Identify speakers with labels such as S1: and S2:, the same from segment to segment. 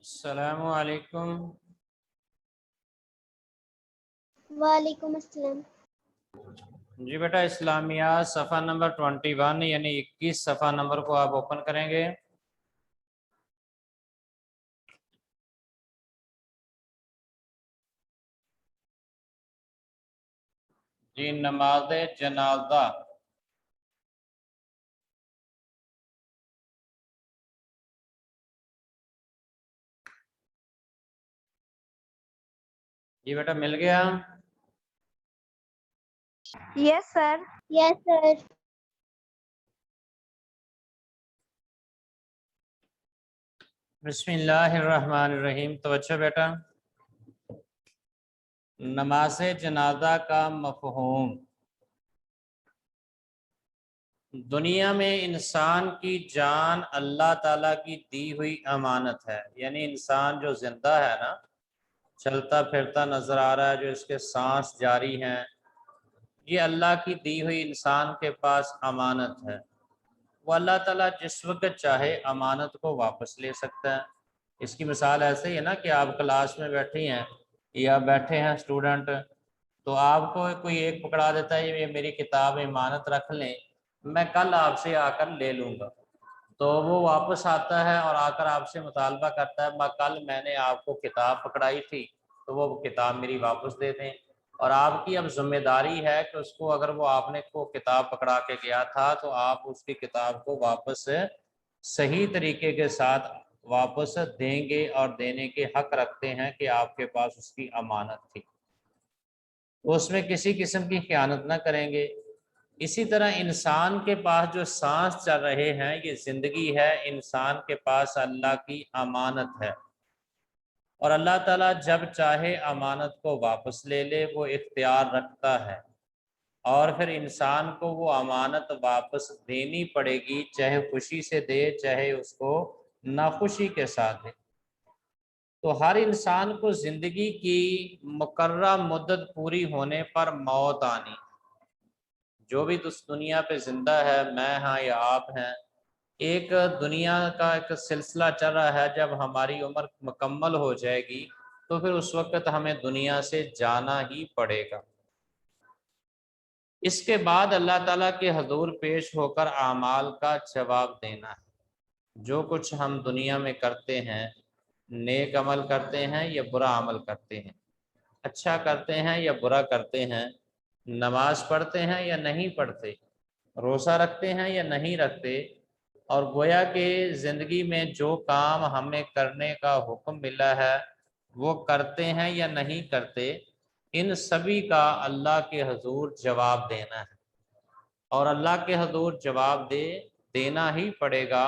S1: السلام علیکم۔
S2: وعلیکم السلام۔
S1: جی بیٹا اسلامیات صفحہ نمبر 21 یعنی 21 صفحہ نمبر کو آپ اوپن کریں گے۔ جی نماز جنازہ، جی بیٹا مل گیا؟
S3: یس سر۔
S2: یس سر۔
S1: بسم اللہ الرحمن الرحیم۔ توجہ بیٹا، نماز جنازہ کا مفہوم، دنیا میں انسان کی جان اللہ تعالیٰ کی دی ہوئی امانت ہے، یعنی انسان جو زندہ ہے نا، چلتا پھرتا نظر آ رہا ہے، جو اس کے سانس جاری ہیں، یہ اللہ کی دی ہوئی انسان کے پاس امانت ہے۔ وہ اللہ تعالیٰ جس وقت چاہے امانت کو واپس لے سکتا ہے۔ اس کی مثال ایسے ہی ہے نا کہ آپ کلاس میں بیٹھی ہیں یا بیٹھے ہیں اسٹوڈنٹ، تو آپ کو کوئی ایک پکڑا دیتا ہے یہ میری کتاب امانت رکھ لیں، میں کل آپ سے آ کر لے لوں گا، تو وہ واپس آتا ہے اور آ کر آپ سے مطالبہ کرتا ہے کل میں نے آپ کو کتاب پکڑائی تھی تو وہ کتاب میری واپس دے دیں، اور آپ کی اب ذمہ داری ہے کہ اس کو اگر وہ آپ نے کو کتاب پکڑا کے گیا تھا تو آپ اس کی کتاب کو واپس صحیح طریقے کے ساتھ واپس دیں گے، اور دینے کے حق رکھتے ہیں کہ آپ کے پاس اس کی امانت تھی، اس میں کسی قسم کی خیانت نہ کریں گے۔ اسی طرح انسان کے پاس جو سانس چل رہے ہیں یہ زندگی ہے، انسان کے پاس اللہ کی امانت ہے، اور اللہ تعالیٰ جب چاہے امانت کو واپس لے لے، وہ اختیار رکھتا ہے، اور پھر انسان کو وہ امانت واپس دینی پڑے گی، چاہے خوشی سے دے چاہے اس کو ناخوشی کے ساتھ دے۔ تو ہر انسان کو زندگی کی مقررہ مدت پوری ہونے پر موت آنی، جو بھی اس دنیا پہ زندہ ہے، میں ہاں یا آپ ہیں، ایک دنیا کا ایک سلسلہ چل رہا ہے، جب ہماری عمر مکمل ہو جائے گی تو پھر اس وقت ہمیں دنیا سے جانا ہی پڑے گا۔ اس کے بعد اللہ تعالیٰ کے حضور پیش ہو کر اعمال کا جواب دینا ہے۔ جو کچھ ہم دنیا میں کرتے ہیں، نیک عمل کرتے ہیں یا برا عمل کرتے ہیں، اچھا کرتے ہیں یا برا کرتے ہیں، نماز پڑھتے ہیں یا نہیں پڑھتے، روزہ رکھتے ہیں یا نہیں رکھتے، اور گویا کہ زندگی میں جو کام ہمیں کرنے کا حکم ملا ہے وہ کرتے ہیں یا نہیں کرتے، ان سبھی کا اللہ کے حضور جواب دینا ہے، اور اللہ کے حضور جواب دینا ہی پڑے گا،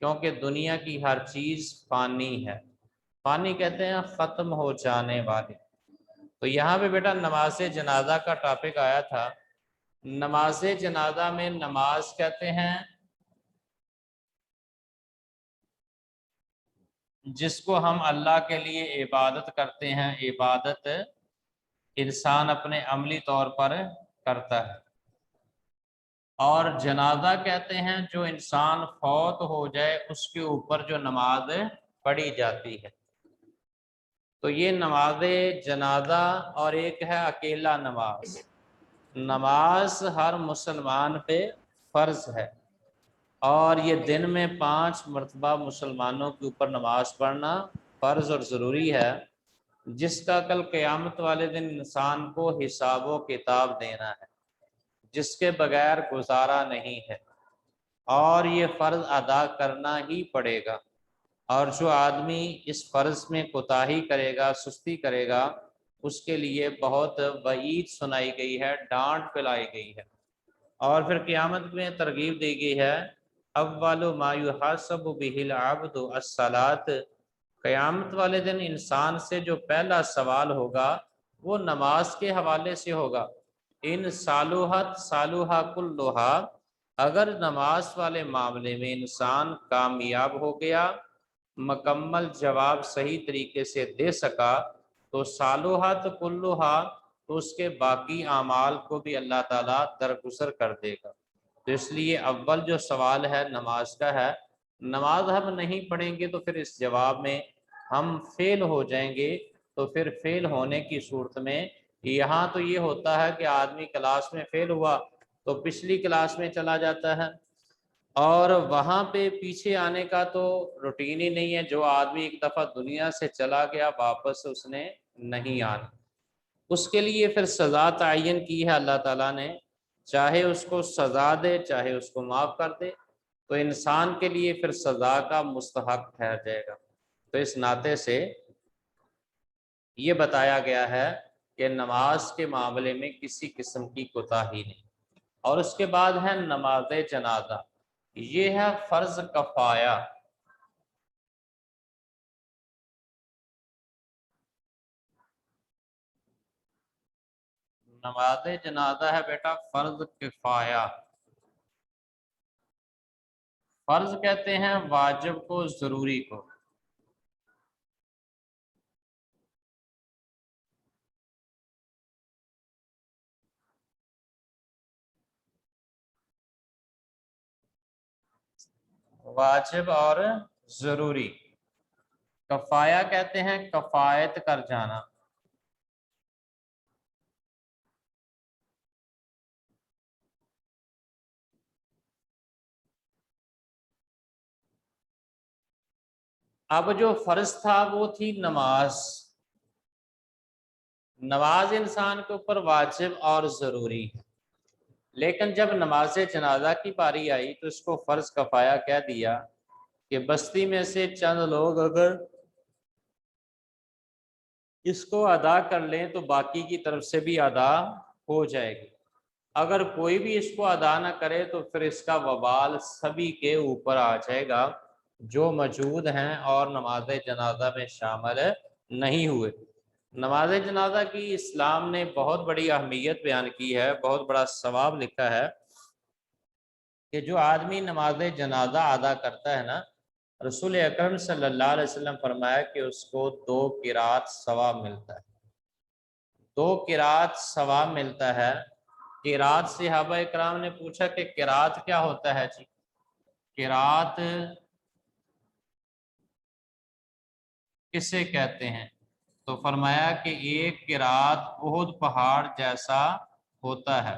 S1: کیونکہ دنیا کی ہر چیز فانی ہے۔ فانی کہتے ہیں ختم ہو جانے والی۔ تو یہاں پہ بیٹا نماز جنازہ کا ٹاپک آیا تھا۔ نماز جنازہ میں نماز کہتے ہیں جس کو ہم اللہ کے لیے عبادت کرتے ہیں، عبادت انسان اپنے عملی طور پر کرتا ہے، اور جنازہ کہتے ہیں جو انسان فوت ہو جائے اس کے اوپر جو نماز پڑھی جاتی ہے۔ تو یہ نماز جنازہ، اور ایک ہے اکیلا نماز۔ نماز ہر مسلمان پہ فرض ہے، اور یہ دن میں 5 مرتبہ مسلمانوں کے اوپر نماز پڑھنا فرض اور ضروری ہے، جس کا کل قیامت والے دن انسان کو حساب و کتاب دینا ہے، جس کے بغیر گزارا نہیں ہے، اور یہ فرض ادا کرنا ہی پڑے گا، اور جو آدمی اس فرض میں کوتاہی کرے گا، سستی کرے گا، اس کے لیے بہت وعید سنائی گئی ہے، ڈانٹ پلائی گئی ہے، اور پھر قیامت میں ترغیب دی گئی ہے، اول ما یحاسب بہ العبد الصلاۃ، قیامت والے دن انسان سے جو پہلا سوال ہوگا وہ نماز کے حوالے سے ہوگا۔ ان صالحت صالحہ کلھا، اگر نماز والے معاملے میں انسان کامیاب ہو گیا، مکمل جواب صحیح طریقے سے دے سکا، تو صالحات کلھا، تو اس کے باقی اعمال کو بھی اللہ تعالیٰ درگزر کر دے گا۔ تو اس لیے اول جو سوال ہے نماز کا ہے، نماز ہم نہیں پڑھیں گے تو پھر اس جواب میں ہم فیل ہو جائیں گے تو پھر فیل ہونے کی صورت میں یہاں تو یہ ہوتا ہے کہ آدمی کلاس میں فیل ہوا تو پچھلی کلاس میں چلا جاتا ہے، اور وہاں پہ پیچھے آنے کا تو روٹین ہی نہیں ہے، جو آدمی ایک دفعہ دنیا سے چلا گیا واپس اس نے نہیں آنا۔ اس کے لیے پھر سزا تعین کی ہے اللہ تعالیٰ نے، چاہے اس کو سزا دے چاہے اس کو معاف کر دے، تو انسان کے لیے پھر سزا کا مستحق ٹھہر جائے گا۔ تو اس ناطے سے یہ بتایا گیا ہے کہ نماز کے معاملے میں کسی قسم کی کوتاہی نہیں۔ اور اس کے بعد ہے نماز جنازہ، یہ ہے فرض کفایہ۔ نماز جنازہ ہے بیٹا فرض کفایہ۔ فرض کہتے ہیں واجب کو، ضروری کو۔ واجب اور ضروری۔ کفایہ کہتے ہیں کفایت کر جانا۔ اب جو فرض تھا وہ تھی نماز۔ نماز انسان کے اوپر واجب اور ضروری ہے، لیکن جب نماز جنازہ کی باری آئی تو اس کو فرض کفایہ کہہ دیا کہ بستی میں سے چند لوگ اگر اس کو ادا کر لیں تو باقی کی طرف سے بھی ادا ہو جائے گی، اگر کوئی بھی اس کو ادا نہ کرے تو پھر اس کا وبال سبھی کے اوپر آ جائے گا جو موجود ہیں اور نماز جنازہ میں شامل نہیں ہوئے۔ نماز جنازہ کی اسلام نے بہت بڑی اہمیت بیان کی ہے، بہت بڑا ثواب لکھا ہے کہ جو آدمی نماز جنازہ ادا کرتا ہے نا، رسول اکرم صلی اللہ علیہ وسلم فرمایا کہ اس کو 2 قرات ثواب ملتا ہے، 2 قرات ثواب ملتا ہے۔ قرات صحابہ اکرام نے پوچھا کہ قرات کیا ہوتا ہے جی؟ قرات کسے کہتے ہیں؟ تو فرمایا کہ ایک قرات احد پہاڑ جیسا ہوتا ہے۔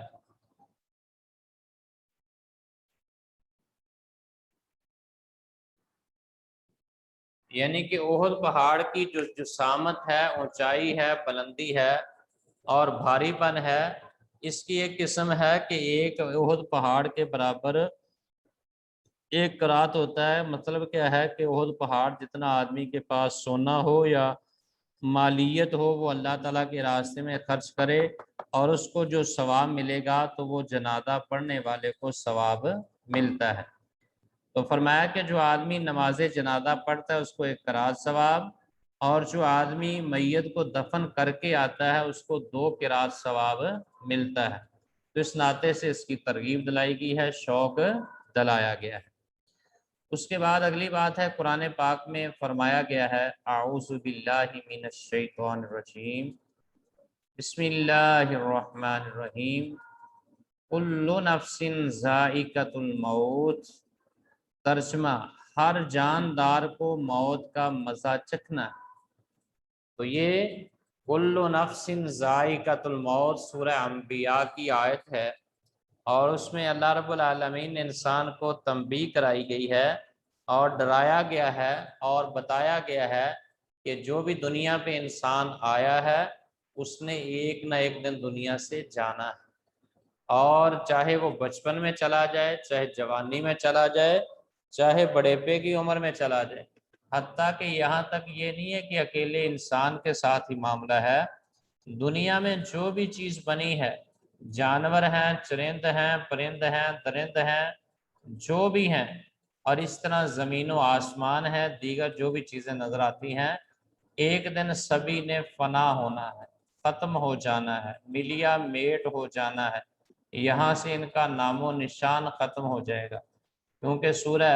S1: یعنی کہ احد پہاڑ کی جو جسامت ہے، اونچائی ہے، بلندی ہے اور بھاری پن ہے، اس کی ایک قسم ہے کہ ایک احد پہاڑ کے برابر ایک قرات ہوتا ہے۔ مطلب کیا ہے کہ احد پہاڑ جتنا آدمی کے پاس سونا ہو یا مالیت ہو وہ اللہ تعالیٰ کے راستے میں خرچ کرے اور اس کو جو ثواب ملے گا تو وہ جنازہ پڑھنے والے کو ثواب ملتا ہے۔ تو فرمایا کہ جو آدمی نماز جنازہ پڑھتا ہے اس کو 1 قرات ثواب، اور جو آدمی میت کو دفن کر کے آتا ہے اس کو 2 قرات ثواب ملتا ہے۔ تو اس ناطے سے اس کی ترغیب دلائی گئی ہے، شوق دلایا گیا ہے۔ اس کے بعد اگلی بات ہے قرآن پاک میں فرمایا گیا ہے اعوذ باللہ من الشیطان الرجیم بسم اللہ الرحمن الرحیم کل نفس ذائقۃ الموت۔ ترجمہ، ہر جاندار کو موت کا مزہ چکھنا ہے۔ تو یہ کل نفس ذائقۃ الموت سورہ انبیاء کی آیت ہے، اور اس میں اللہ رب العالمین نے انسان کو تنبیہ کرائی گئی ہے اور ڈرایا گیا ہے اور بتایا گیا ہے کہ جو بھی دنیا پہ انسان آیا ہے اس نے ایک نہ ایک دن دنیا سے جانا ہے، اور چاہے وہ بچپن میں چلا جائے، چاہے جوانی میں چلا جائے، چاہے بڑھیپے کی عمر میں چلا جائے، حتیٰ کہ یہاں تک یہ نہیں ہے کہ اکیلے انسان کے ساتھ ہی معاملہ ہے، دنیا میں جو بھی چیز بنی ہے، جانور ہیں، چرند ہیں، پرند ہیں، درند ہیں، جو بھی ہیں، اور اس طرح زمین و آسمان ہے، دیگر جو بھی چیزیں نظر آتی ہیں، ایک دن سبھی نے فنا ہونا ہے، ختم ہو جانا ہے، ملیا میٹ ہو جانا ہے، یہاں سے ان کا نام و نشان ختم ہو جائے گا۔ کیونکہ سورہ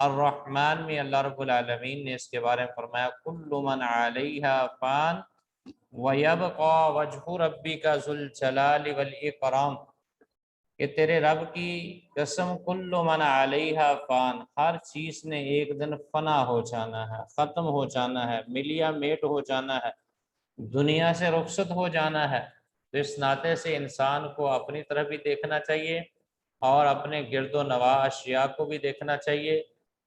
S1: الرحمن میں اللہ رب العالمین نے اس کے بارے میں فرمایا کل من علیہا فان وَيَبْقَى وَجْهُ رَبِّكَ ذُو الْجَلَالِ وَالْإِكْرَامِ۔ کہ تیرے رب کی قسم کل من علیہا فان، ہر چیز نے ایک دن فنا ہو جانا ہے، ختم ہو جانا ہے، ملیا میٹ ہو جانا ہے، دنیا سے رخصت ہو جانا ہے۔ تو اس ناطے سے انسان کو اپنی طرف بھی دیکھنا چاہیے اور اپنے گرد و نواح اشیاء کو بھی دیکھنا چاہیے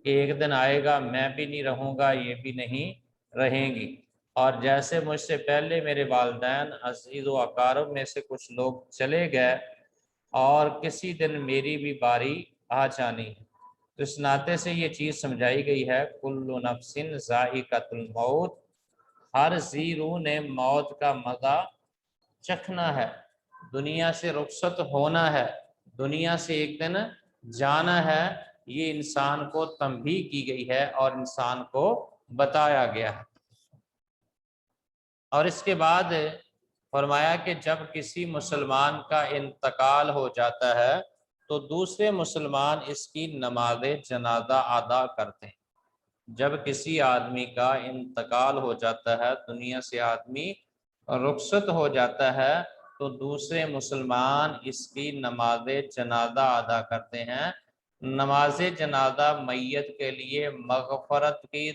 S1: کہ ایک دن آئے گا میں بھی نہیں رہوں گا، یہ بھی نہیں رہیں گی۔ اور جیسے مجھ سے پہلے میرے والدین عزیز و اقارب میں سے کچھ لوگ چلے گئے اور کسی دن میری بھی باری آ جانی ہے۔ تو اس ناطے سے یہ چیز سمجھائی گئی ہے کل نفس ذائقۃ الموت، ہر ذی روح نے موت کا مزہ چکھنا ہے، دنیا سے رخصت ہونا ہے، دنیا سے ایک دن جانا ہے۔ یہ انسان کو تنبیہ کی گئی ہے اور انسان کو بتایا گیا ہے۔ اور اس کے بعد فرمایا کہ جب کسی مسلمان کا انتقال ہو جاتا ہے تو دوسرے مسلمان اس کی نماز جنازہ ادا کرتے ہیں۔ جب کسی آدمی کا انتقال ہو جاتا ہے، دنیا سے آدمی رخصت ہو جاتا ہے، تو دوسرے مسلمان اس کی نماز جنازہ ادا کرتے ہیں۔ نماز جنازہ میت کے لیے مغفرت کی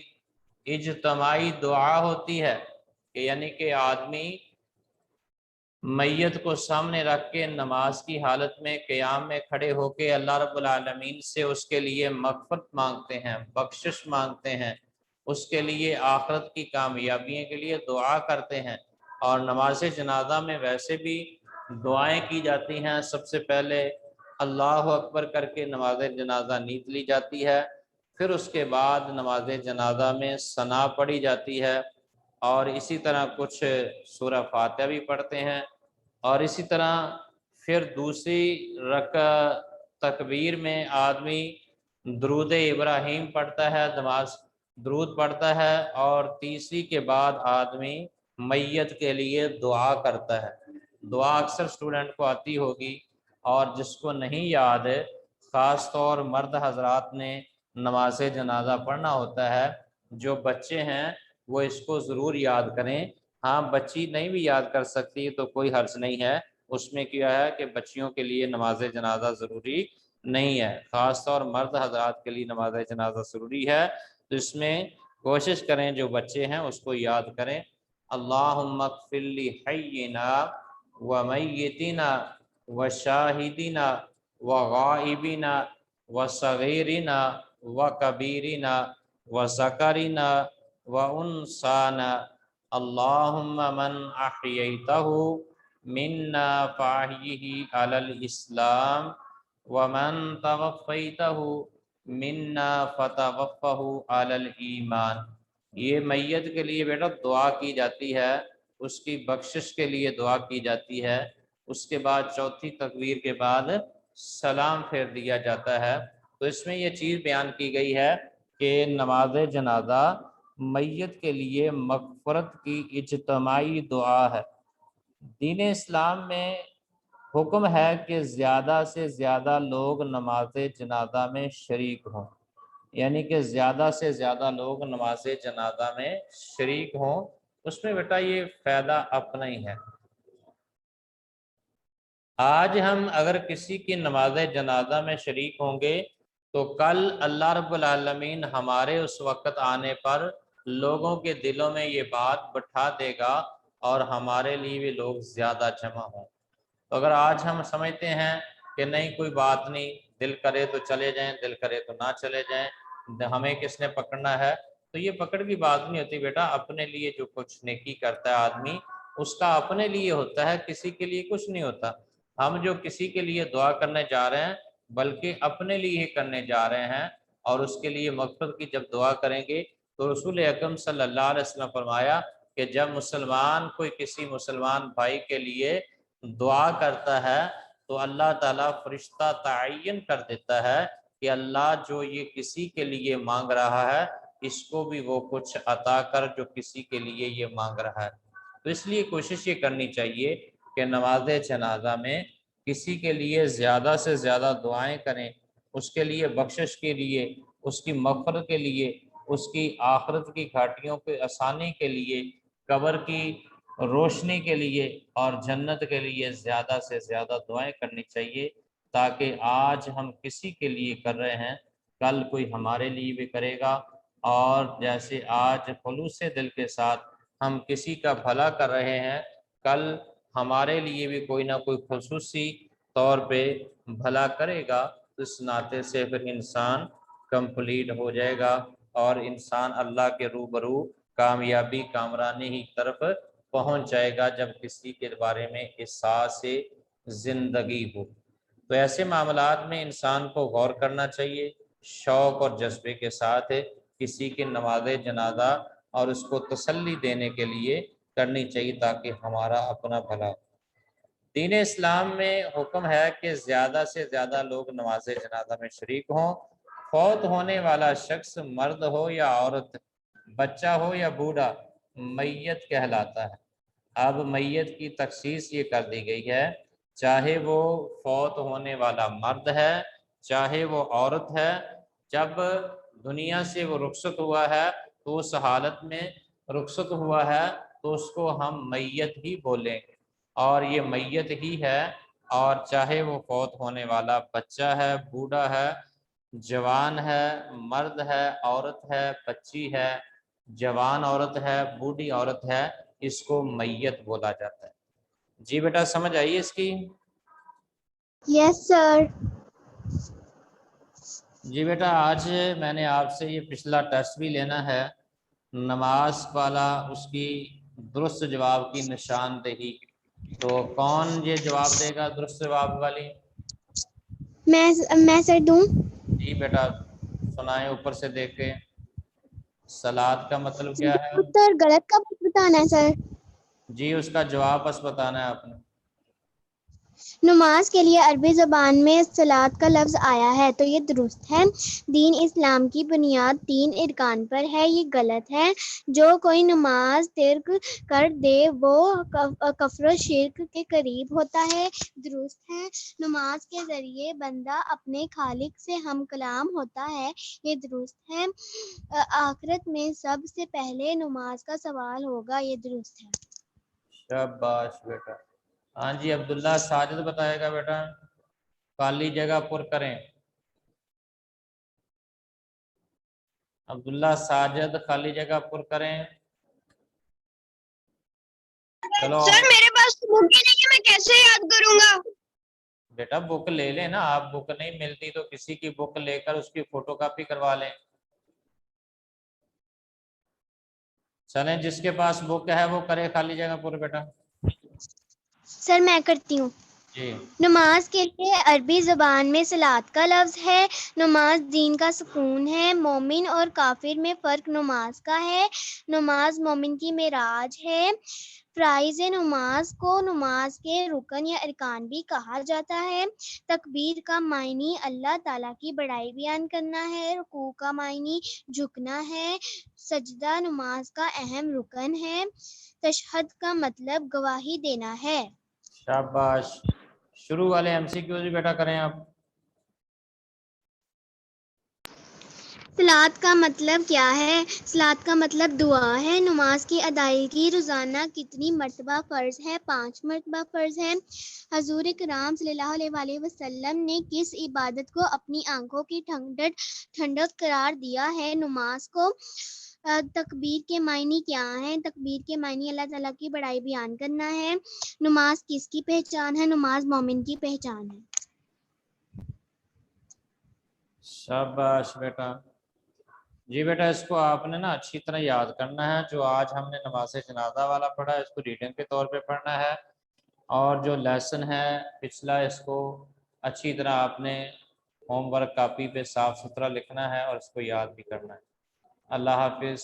S1: اجتماعی دعا ہوتی ہے، کہ یعنی کہ آدمی میت کو سامنے رکھ کے نماز کی حالت میں قیام میں کھڑے ہو کے اللہ رب العالمین سے اس کے لیے مغفرت مانگتے ہیں، بخشش مانگتے ہیں، اس کے لیے آخرت کی کامیابیوں کے لیے دعا کرتے ہیں۔ اور نماز جنازہ میں ویسے بھی دعائیں کی جاتی ہیں۔ سب سے پہلے اللہ اکبر کر کے نماز جنازہ نیت لی جاتی ہے، پھر اس کے بعد نماز جنازہ میں ثنا پڑھی جاتی ہے، اور اسی طرح کچھ سورہ فاتحہ بھی پڑھتے ہیں، اور اسی طرح پھر دوسری تکبیر میں آدمی درود ابراہیم پڑھتا ہے، نماز درود پڑھتا ہے، اور تیسری کے بعد آدمی میت کے لیے دعا کرتا ہے۔ دعا اکثر اسٹوڈنٹ کو آتی ہوگی، اور جس کو نہیں یاد ہے، خاص طور مرد حضرات نے نماز جنازہ پڑھنا ہوتا ہے، جو بچے ہیں وہ اس کو ضرور یاد کریں۔ ہاں بچی نہیں بھی یاد کر سکتی تو کوئی حرج نہیں ہے، اس میں کیا ہے کہ بچیوں کے لیے نماز جنازہ ضروری نہیں ہے، خاص طور مرد حضرات کے لیے نماز جنازہ ضروری ہے۔ تو اس میں کوشش کریں جو بچے ہیں اس کو یاد کریں۔ اللہم اغفر لحینا ومیتنا وشاہدنا وغائبنا وصغیرنا وکبیرنا وذکرنا وانسانا، اللہم من احییتہ منا فاحیہ علی الاسلام ومن توفیتہ منا فتوفہ علی الایمان۔ یہ میت کے لیے بیٹا دعا کی جاتی ہے، اس کی بخشش کے لیے دعا کی جاتی ہے۔ اس کے بعد چوتھی تکبیر کے بعد سلام پھیر دیا جاتا ہے۔ تو اس میں یہ چیز بیان کی گئی ہے کہ نماز جنازہ میت کے لیے مغفرت کی اجتماعی دعا ہے۔ دین اسلام میں حکم ہے کہ زیادہ سے زیادہ لوگ نماز جنازہ میں شریک ہوں، یعنی کہ زیادہ سے زیادہ لوگ نماز جنازہ میں شریک ہوں۔ اس میں بیٹا یہ فائدہ اپنا ہی ہے۔ آج ہم اگر کسی کی نماز جنازہ میں شریک ہوں گے تو کل اللہ رب العالمین ہمارے اس وقت آنے پر لوگوں کے دلوں میں یہ بات بٹھا دے گا اور ہمارے لیے بھی لوگ زیادہ جمع ہوں۔ تو اگر آج ہم سمجھتے ہیں کہ نہیں کوئی بات نہیں، دل کرے تو چلے جائیں، دل کرے تو نہ چلے جائیں، ہمیں کس نے پکڑنا ہے، تو یہ پکڑ کی بات نہیں ہوتی بیٹا۔ اپنے لیے جو کچھ نیکی کرتا ہے آدمی اس کا اپنے لیے ہوتا ہے، کسی کے لیے کچھ نہیں ہوتا۔ ہم جو کسی کے لیے دعا کرنے جا رہے ہیں بلکہ اپنے لیے ہی کرنے جا رہے ہیں، اور اس کے لیے مغفرت کی جب دعا کریں گے تو رسول اکرم صلی اللہ علیہ وسلم فرمایا کہ جب مسلمان کوئی کسی مسلمان بھائی کے لیے دعا کرتا ہے تو اللہ تعالیٰ فرشتہ تعین کر دیتا ہے کہ اللہ جو یہ کسی کے لیے مانگ رہا ہے اس کو بھی وہ کچھ عطا کر جو کسی کے لیے یہ مانگ رہا ہے۔ تو اس لیے کوشش یہ کرنی چاہیے کہ نماز جنازہ میں کسی کے لیے زیادہ سے زیادہ دعائیں کریں، اس کے لیے بخشش کے لیے، اس کی مغفرت کے لیے، اس کی آخرت کی گھاٹیوں کے آسانی کے لیے، قبر کی روشنی کے لیے اور جنت کے لیے زیادہ سے زیادہ دعائیں کرنی چاہیے۔ تاکہ آج ہم کسی کے لیے کر رہے ہیں کل کوئی ہمارے لیے بھی کرے گا، اور جیسے آج خلوص دل کے ساتھ ہم کسی کا بھلا کر رہے ہیں کل ہمارے لیے بھی کوئی نہ کوئی خصوصی طور پہ بھلا کرے گا، تو اس ناطے سے پھر انسان کمپلیٹ ہو جائے گا اور انسان اللہ کے روبرو کامیابی کامرانی کی طرف پہنچ جائے گا جب کسی کے بارے میں احساس زندگی ہو۔ تو ایسے معاملات میں انسان کو غور کرنا چاہیے، شوق اور جذبے کے ساتھ کسی کی نماز جنازہ اور اس کو تسلی دینے کے لیے کرنی چاہیے تاکہ ہمارا اپنا بھلا ہو۔ دین اسلام میں حکم ہے کہ زیادہ سے زیادہ لوگ نماز جنازہ میں شریک ہوں، فوت ہونے والا شخص مرد ہو یا عورت، بچہ ہو یا بوڑھا، میت کہلاتا ہے۔ اب میت کی تخصیص یہ کر دی گئی ہے، چاہے وہ فوت ہونے والا مرد ہے چاہے وہ عورت ہے، جب دنیا سے وہ رخصت ہوا ہے تو اس حالت میں رخصت ہوا ہے تو اس کو ہم میت ہی بولیں گے، اور یہ میت ہی ہے، اور چاہے وہ فوت ہونے والا بچہ ہے، بوڑھا ہے، جوان ہے، مرد ہے، عورت ہے، بچی ہے، جوان عورت ہے، بوڑھی عورت ہے، اس کو میت بولا جاتا ہے۔ جی بیٹا سمجھ آئیے اس کی؟
S2: یس سر۔
S1: جی بیٹا آج میں نے آپ سے یہ پچھلا ٹیسٹ بھی لینا ہے، نماز والا، اس کی درست جواب کی نشاندہی، تو کون یہ جواب دے گا درست جواب والی؟
S2: میں سر دوں؟
S1: جی بیٹا سنائیں اوپر سے دیکھ کے۔ صلاۃ کا مطلب کیا ہے؟
S2: سر غلط کا بتانا ہے سر؟
S1: جی اس کا جواب بس بتانا ہے آپ نے۔
S2: نماز کے لیے عربی زبان میں صلاۃ کا لفظ آیا ہے تو یہ درست ہے۔ دین اسلام کی بنیاد 3 ارکان پر ہے، یہ غلط ہے۔ جو کوئی نماز ترک کر دے وہ کفر و شرک کے قریب ہوتا ہے، درست ہے۔ نماز کے ذریعے بندہ اپنے خالق سے ہم کلام ہوتا ہے، یہ درست ہے۔ آخرت میں سب سے پہلے نماز کا سوال ہوگا، یہ درست ہے۔
S1: شاباش بیٹا۔ ہاں جی عبداللہ ساجد بتائے گا بیٹا، خالی جگہ پر کریں۔ عبداللہ ساجد خالی جگہ پر کریں۔ چلو
S2: سر میرے پاس بک ہی نہیں ہے، میں کیسے یاد کروں گا؟
S1: بیٹا بک لے لیں نا، آپ بک نہیں ملتی تو کسی کی بک لے کر اس کی فوٹو کاپی کروا لیں۔ چلیں جس کے پاس بک ہے وہ کرے خالی جگہ پر بیٹا۔
S2: سر میں کرتی ہوں۔
S1: جی
S2: نماز کے لیے عربی زبان میں صلاۃ کا لفظ ہے۔ نماز دین کا سکون ہے۔ مومن اور کافر میں فرق نماز کا ہے۔ نماز مومن کی معراج ہے۔ فرائض نماز کو نماز کے رکن یا ارکان بھی کہا جاتا ہے۔ تکبیر کا معنی اللہ تعالیٰ کی بڑائی بیان کرنا ہے۔ رکوع کا معنی جھکنا ہے۔ سجدہ نماز کا اہم رکن ہے۔ تشہد کا مطلب گواہی دینا ہے۔
S1: شاباش۔ شروع والے MCQ بھی بیٹا کریں آپ۔
S2: صلاۃ کا مطلب کیا ہے؟ صلاۃ کا مطلب دعا ہے۔ نماز کی ادائیگی روزانہ کتنی مرتبہ فرض ہے؟ 5 مرتبہ فرض ہے۔ حضور کرام صلی اللہ علیہ وسلم نے کس عبادت کو اپنی آنکھوں کی ٹھنڈک قرار دیا ہے؟ نماز کو۔ تکبیر کے معنی کیا ہیں؟ تکبیر کے معنی اللہ تعالیٰ کی بڑائی بیان کرنا ہے۔ نماز کس کی پہچان ہے؟ نماز مومن کی پہچان ہے۔
S1: شاباش بیٹا۔ جی بیٹا اس کو آپ نے نا اچھی طرح یاد کرنا ہے، جو آج ہم نے نماز جنازہ والا پڑھا ہے اس کو ریڈنگ کے طور پہ پڑھنا ہے، اور جو لیسن ہے پچھلا اس کو اچھی طرح آپ نے ہوم ورک کاپی پہ صاف ستھرا لکھنا ہے اور اس کو یاد بھی کرنا ہے۔ اللہ حافظ۔